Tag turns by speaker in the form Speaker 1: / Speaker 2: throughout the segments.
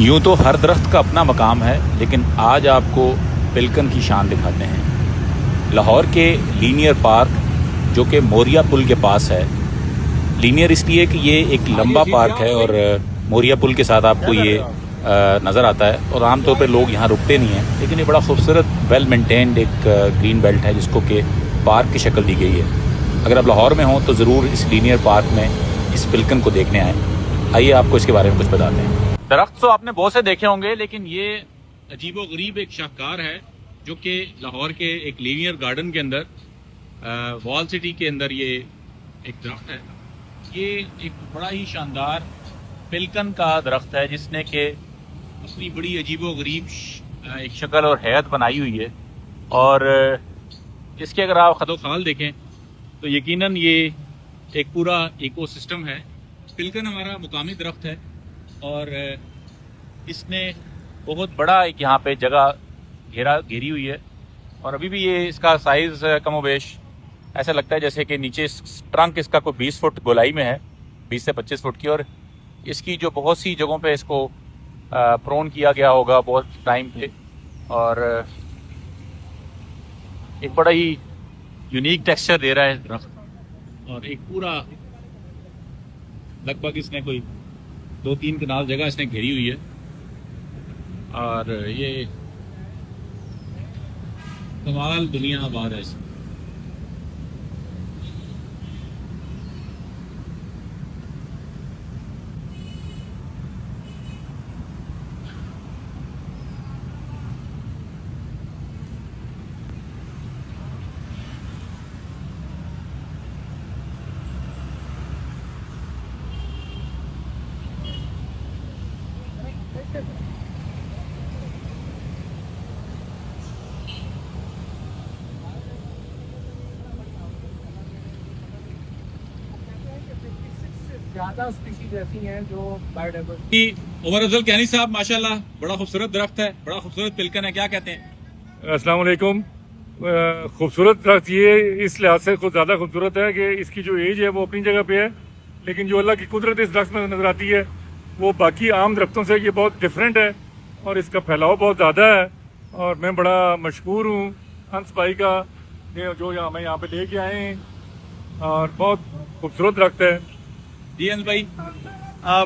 Speaker 1: यूँ तो हर दरख्त का अपना मकाम है, लेकिन आज आपको पिलकन की शान दिखाते हैं। लाहौर के लीनियर पार्क, जो कि मोरिया पुल के पास है। लीनियर इसलिए कि ये एक लंबा पार्क है और मोरिया पुल के साथ आपको ये नज़र आता है और आमतौर पे लोग यहाँ रुकते नहीं हैं, लेकिन ये बड़ा खूबसूरत वेल मेंटेन्ड एक ग्रीन बेल्ट है जिसको कि पार्क की शक्ल दी गई है। अगर आप लाहौर में हों तो ज़रूर इस लीनियर पार्क में इस पिलकन को देखने आएँ। आइए आपको इसके बारे में कुछ बताते हैं। दरख्त तो आपने बहुत से देखे होंगे, लेकिन ये अजीबो गरीब एक शाहकार है जो कि लाहौर के एक लीनियर गार्डन के अंदर वॉल सिटी के अंदर ये एक दरख्त है। ये एक बड़ा ही शानदार पिलकन का दरख्त है जिसने कि अपनी बड़ी अजीबो गरीब एक शक्ल और हैत बनाई हुई है, और इसके अगर आप खदो खाल देखें तो यकीनन ये एक पूरा इकोसिस्टम है। पिलकन हमारा मुकामी दरख्त है और इसने बहुत बड़ा एक यहाँ पे जगह घेरी हुई है, और अभी भी ये इसका साइज़ कमोबेश ऐसा लगता है जैसे कि नीचे ट्रंक इसका कोई 20 फुट गोलाई में है, 20 से 25 फुट की, और इसकी जो बहुत सी जगहों पे इसको प्रोन किया गया होगा बहुत टाइम पे, और एक बड़ा ही यूनिक टेक्सचर दे रहा है दरख्त। और एक पूरा लगभग इसने कोई 2-3 कनाल जगह इसने घेरी हुई है, और ये कमाल दुनिया आबाद है इसमें।
Speaker 2: ज्यादा स्पीशीज ऐसी हैं जो बायोडाइवर्सिटी।
Speaker 1: उमर अफजल कैनी साहब, माशाल्लाह बड़ा खूबसूरत दरख्त है, बड़ा खूबसूरत पिलकन है, क्या कहते हैं?
Speaker 3: अस्सलाम वालेकुम। खूबसूरत दरख्त ये इस लिहाज से कुछ ज़्यादा खूबसूरत है कि इसकी जो एज है वो अपनी जगह पे है, लेकिन जो अल्लाह की कुदरत इस दरख्त में नज़र आती है वो बाकी आम दरख्तों से ये बहुत डिफरेंट है, और इसका फैलाव बहुत ज़्यादा है। और मैं बड़ा मशहूर हूँ हंस भाई का जो हमें यहाँ पे लेके आए हैं, और बहुत खूबसूरत दरख्त है।
Speaker 1: जी हंस भाई,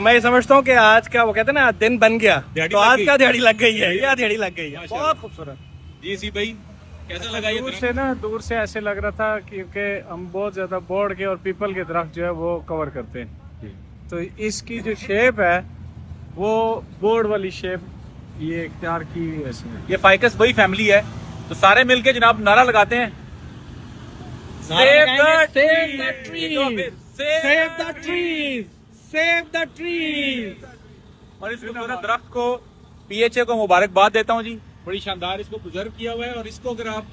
Speaker 2: मैं समझता हूँ कि आज का वो कहते हैं ना दिन बन गया, तो आज का दिहाड़ी लग गई है, या दिहाड़ी लग गई है। बहुत खूबसूरत।
Speaker 1: जी सी भाई, कैसा लगा ये
Speaker 4: दूर से ऐसे लग रहा था क्योंकि हम बहुत ज्यादा बोर्ड के और पीपल के दरख्त जो है वो कवर करते हैं, तो इसकी जो शेप है वो बोर्ड वाली शेप ये इख्तियार की हुई है इसमें।
Speaker 1: ये फाइकस वही फैमिली है, तो सारे मिलके जनाब नारा लगाते हैं,
Speaker 2: Save the trees, save the trees।
Speaker 1: और इस खूबसूरत दरख्त को PHA को मुबारकबाद देता हूँ जी, बड़ी शानदार इसको प्रिजर्व किया हुआ है, और इसको अगर आप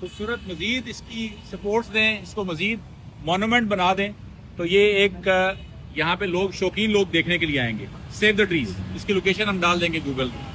Speaker 1: खूबसूरत मजीद इसकी सपोर्ट्स दें, इसको मजीद मोनूमेंट बना दें, तो ये एक यहाँ पे लोग शौकीन लोग देखने के लिए आएंगे। सेव द ट्रीज, इसकी लोकेशन हम डाल देंगे गूगल पे।